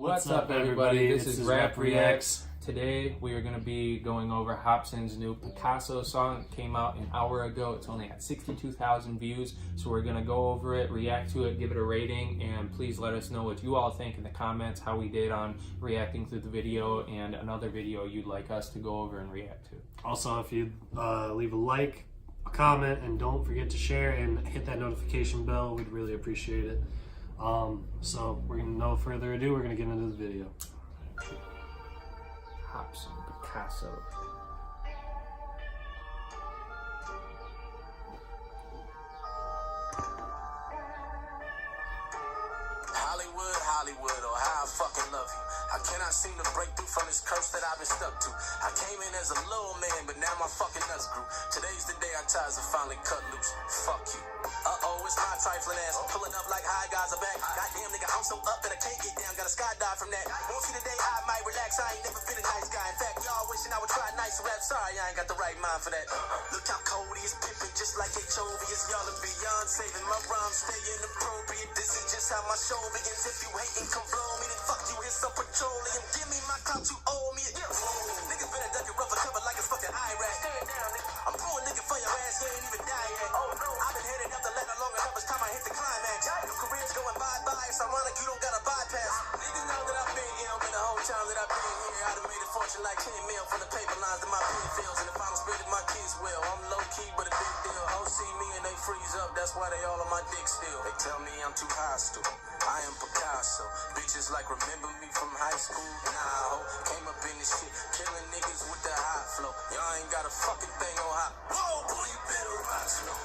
What's up, everybody? This is Rap Reacts. Today we are going to be going over Hopsin's new Picasso song. It came out an hour ago. It's only at 62,000 views. So we're going to go over it, react to it, give it a rating, and please let us know what you all think in the comments, how we did on reacting to the video, and another video you'd like us to go over and react to. Also, if you leave a like, a comment, and don't forget to share and hit that notification bell, we'd really appreciate it. So we're gonna, no further ado, we're gonna get into the video. Hopsin, Picasso. Hollywood, oh how I fucking love you. I cannot seem to break through from this curse that I've been stuck to. I came in as a little man, but now my fucking nuts grew. Today's the day our ties are finally cut loose. Fuck you. Uh-oh, it's my trifling ass. Pulling up like high guys are back. Goddamn nigga, I'm so up that I can't get down. Gotta skydive from that. Won't see today, I might relax. I ain't never been a nice guy. In fact, y'all wishing I would try nice rap. Sorry, I ain't got the right mind for that. Look how cold he is, pimping just like HOV. It's y'all and beyond, saving my rhymes, stay inappropriate. This is just how my show begins. If you hating, come blow me, then fuck you, here's some petroleum. Give me my clout, you owe me. Niggas better duck it rough and cover like it's fucking Iraq. Stand down, nigga. I'm pulling nigga for your ass, you ain't even die yet. Oh no, I've been headed up the ladder long enough, it's time I hit the climax. Your career's going bye-bye, it's ironic you don't got a bypass. Niggas know that I've been here, man, the whole time that I've been here. I done made a fortune like 10 mil from the paper lines that my pen feels. And if I don't spend it, my kids will. I'm low-key, but a big deal. Hoes see me and they freeze up, that's why they all on my dick still. They tell me I'm too hostile. I am Picasso. Bitches like remember me from high school? Nah, ho. Came up in this shit, killing niggas with the hot flow. Y'all ain't got a fucking thing on hot. Whoa, boy, you better rock slow.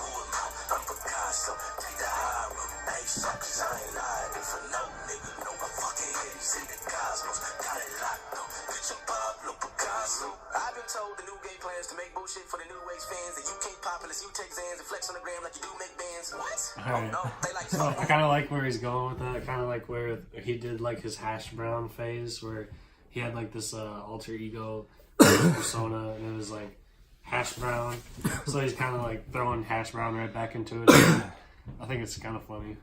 Who am I? I'm Picasso. Take the high road. Hey, suckers, I ain't hiding for no nigga. No, my fucking head is in the cosmos. Got it locked though. Bitch, I'm Pablo Picasso. I've been told the new game plans to make bullshit for the new age fans. That you can't populous, you take Zans and flex on the gram like you do make bands. What? Alright. Oh, no, they like So I kind of like where he's going with that. Kind of like where he did like his hash brown phase, where he had like this alter ego persona, and it was like hash brown. So he's kind of like throwing hash brown right back into it. I think it's kind of funny.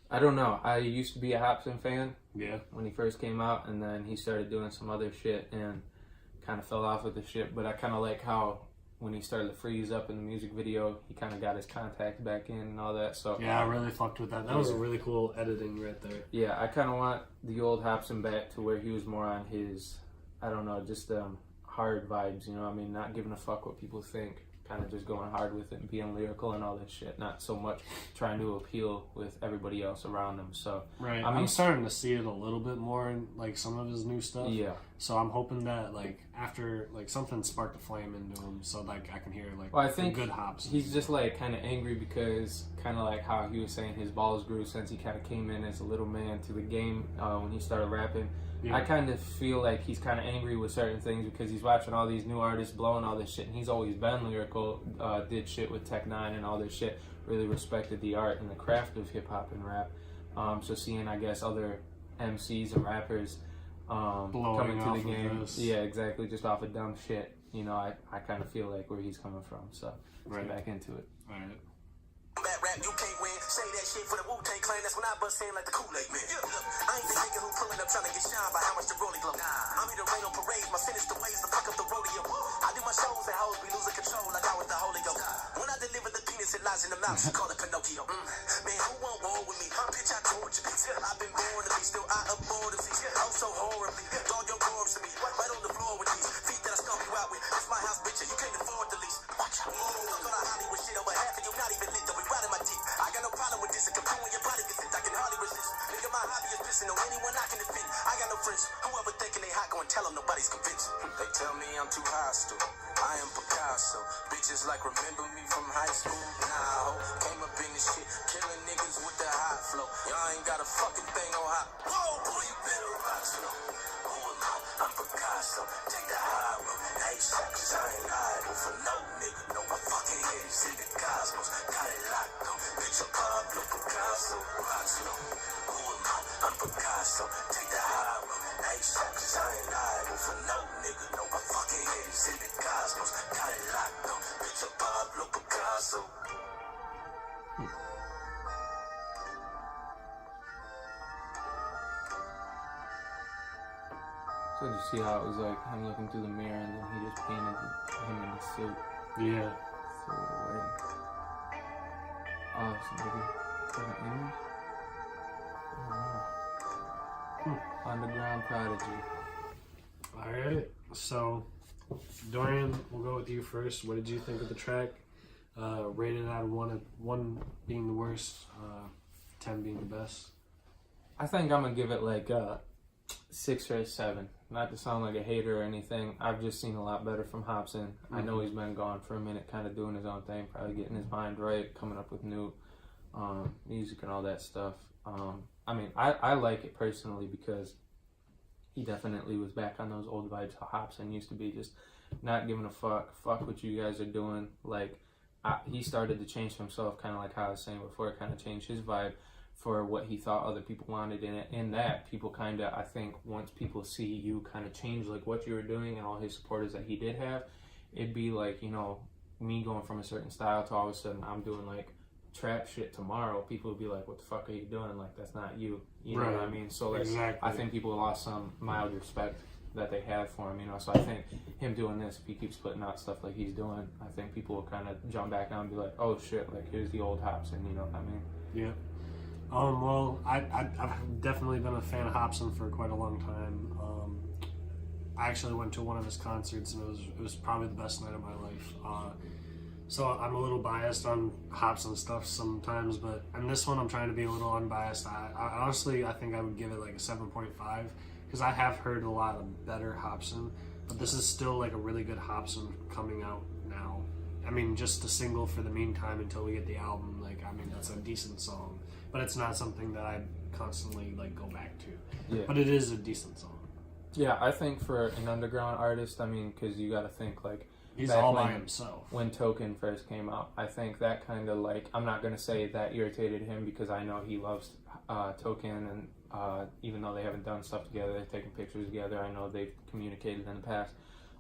I don't know. I used to be a Hopsin fan. Yeah. When he first came out, and then he started doing some other shit and kind of fell off with the shit. But I kind of like how when he started to freeze up in the music video, he kind of got his contacts back in and all that. So yeah, I really fucked with that. That was a really cool editing right there. Yeah, I kind of want the old Hopsin back to where he was more on his, I don't know, just hard vibes. You know what I mean? Not giving a fuck what people think. Kind of just going hard with it and being lyrical and all this shit. Not so much trying to appeal with everybody else around him. So right, I'm starting to see it a little bit more in like some of his new stuff. Yeah. So I'm hoping that like after like something sparked a flame into him, so like I can hear like I think good hops. He's just like kind of angry because kind of like how he was saying his balls grew since he kind of came in as a little man to the game when he started rapping. Yeah. I kind of feel like he's kind of angry with certain things because he's watching all these new artists blowing all this shit, and he's always been lyrical, did shit with Tech Nine and all this shit, really respected the art and the craft of hip-hop and rap. So seeing, I guess, other MCs and rappers coming to the game, yeah, exactly, just off of dumb shit, you know, I kind of feel like where he's coming from, so let's get back into it. All right. Bad rap, you can't win. Say that shit for the Wu-Tang Clan. That's when I bust in like the Kool-Aid man. Yeah, look, I ain't the nigga who pulling up trying to get shine by how much the rollie glow. Nah, I'm here to rain on parade. My sinister ways to fuck up the rodeo. I do my shows and hoes be losing control like I was the Holy Ghost. When I deliver the penis, it lies in the mouth. She call it Pinocchio. Man, who won't war with me? Bitch, I torture me. I've been born to be, still I abhor to see. Oh, so horribly. Dog your corpse to me. Right on the floor with these feet that I stomp you out with. It's my house, bitch, and you can't afford the lease. Watch out. Fuck all the Hollywood shit over half of you, not even lit, though we riding my teeth. I got no problem with this. It can pull when your body gets it. I can hardly resist. Nigga, my hobby is pissing on anyone I can defend. I got no friends. Whoever thinking they hot, go and tell them nobody's convinced. They tell me I'm too hostile. I am Picasso. Bitches like remember me from high school? Nah, ho. Came up in this shit, killing niggas with the hot flow. Y'all ain't got a fucking thing on hot. Whoa, boy, you better rock slow. Who am I? I'm Picasso. Take the high road. Hey, suckers, I ain't hiding for no nigga. No, my fucking head is in the cosmos. Got it locked though. Bitch, I'm Pablo Picasso. Rock slow. Who am I? I'm Picasso. Take the high road. Hey, suckers, I ain't hiding for no nigga. No, my fucking head is in the cosmos. Got it locked though. Bitch, I'm Pablo Picasso. So did you see how it was like him looking through the mirror and then he just painted him in the suit? Yeah. Threw it away. Oh, so did he put an image? I don't know. Underground Prodigy. Alright, so Dorian, we'll go with you first. What did you think of the track? Rated out of 1 being the worst, 10 being the best. I think I'm gonna give it like a 6 or a 7. Not to sound like a hater or anything. I've just seen a lot better from Hopsin. I know he's been gone for a minute, kind of doing his own thing, probably getting his mind right, coming up with new music and all that stuff. I mean, I like it personally because he definitely was back on those old vibes how Hopsin used to be, just not giving a fuck what you guys are doing. Like, he started to change himself, kind of like how I was saying before, kind of changed his vibe for what he thought other people wanted. In that, people kind of, I think, once people see you kind of change like what you were doing and all his supporters that he did have, it'd be like, you know, me going from a certain style to all of a sudden I'm doing like trap shit tomorrow. People would be like, what the fuck are you doing? Like, that's not you. You know what I mean? So like, exactly. I think people lost some mild respect that they had for him, you know. So I think him doing this, if he keeps putting out stuff like he's doing, I think people will kind of jump back on and be like, oh shit, like here's the old Hopsin, you know what I mean? Yeah. Well, I've definitely been a fan of Hopsin for quite a long time. I actually went to one of his concerts and it was probably the best night of my life. So I'm a little biased on Hopsin stuff sometimes, but in this one I'm trying to be a little unbiased. I honestly, I think I would give it like a 7.5 because I have heard a lot of better Hopsin, but this is still like a really good Hopsin coming out now. I mean, just a single for the meantime until we get the album, like, I mean, that's a decent song, but it's not something that I constantly like go back to. Yeah. But it is a decent song. Yeah, I think for an underground artist, I mean, because you got to think like, he's all by himself. When Token first came out, I think that kind of like, I'm not going to say that irritated him because I know he loves Token, and even though they haven't done stuff together, they've taken pictures together, I know they've communicated in the past.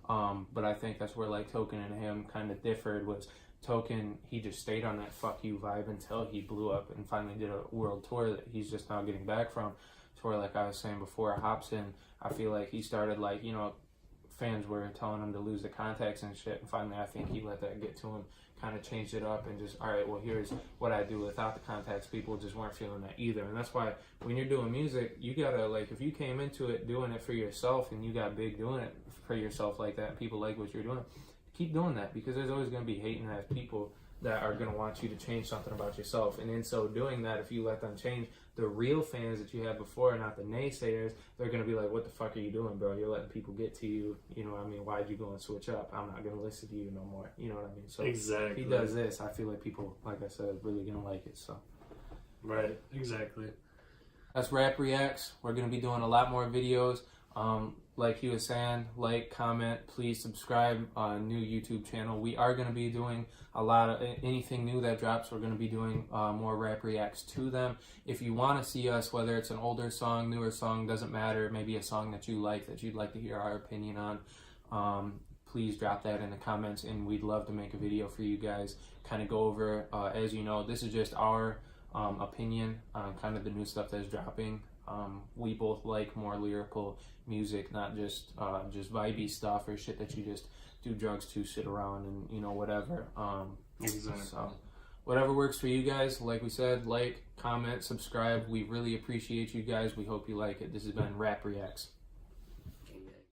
But I think that's where like Token and him kind of differed, was Token, he just stayed on that fuck you vibe until he blew up and finally did a world tour that he's just now getting back from. To where, like I was saying before, Hopsin, I feel like he started like, you know, fans were telling him to lose the contacts and shit, and finally I think he let that get to him, kind of changed it up and just, all right, well, here's what I do without the contacts. People just weren't feeling that either, and that's why when you're doing music, you gotta, like, if you came into it doing it for yourself and you got big doing it for yourself like that and people like what you're doing, keep doing that, because there's always going to be hating ass people that are going to want you to change something about yourself, and in so doing that, if you let them change, the real fans that you had before, not the naysayers, they're going to be like, what the fuck are you doing, bro? You're letting people get to you, you know what I mean? Why'd you go and switch up? I'm not going to listen to you no more, you know what I mean? So exactly. If he does this, I feel like people, like I said, really going to like it, so. Right, exactly. That's Rap Reacts. We're going to be doing a lot more videos. Like he was saying, like, comment, please subscribe, new YouTube channel. We are going to be doing a lot of anything new that drops. We're going to be doing more rap reacts to them. If you want to see us, whether it's an older song, newer song, doesn't matter, maybe a song that you like, that you'd like to hear our opinion on, please drop that in the comments, and we'd love to make a video for you guys, kind of go over, as you know, this is just our opinion on kind of the new stuff that's dropping. We both like more lyrical music, not just vibey stuff or shit that you just do drugs to, sit around and, you know, whatever. Exactly. So whatever works for you guys. Like we said, like, comment, subscribe. We really appreciate you guys. We hope you like it. This has been Rap Reacts.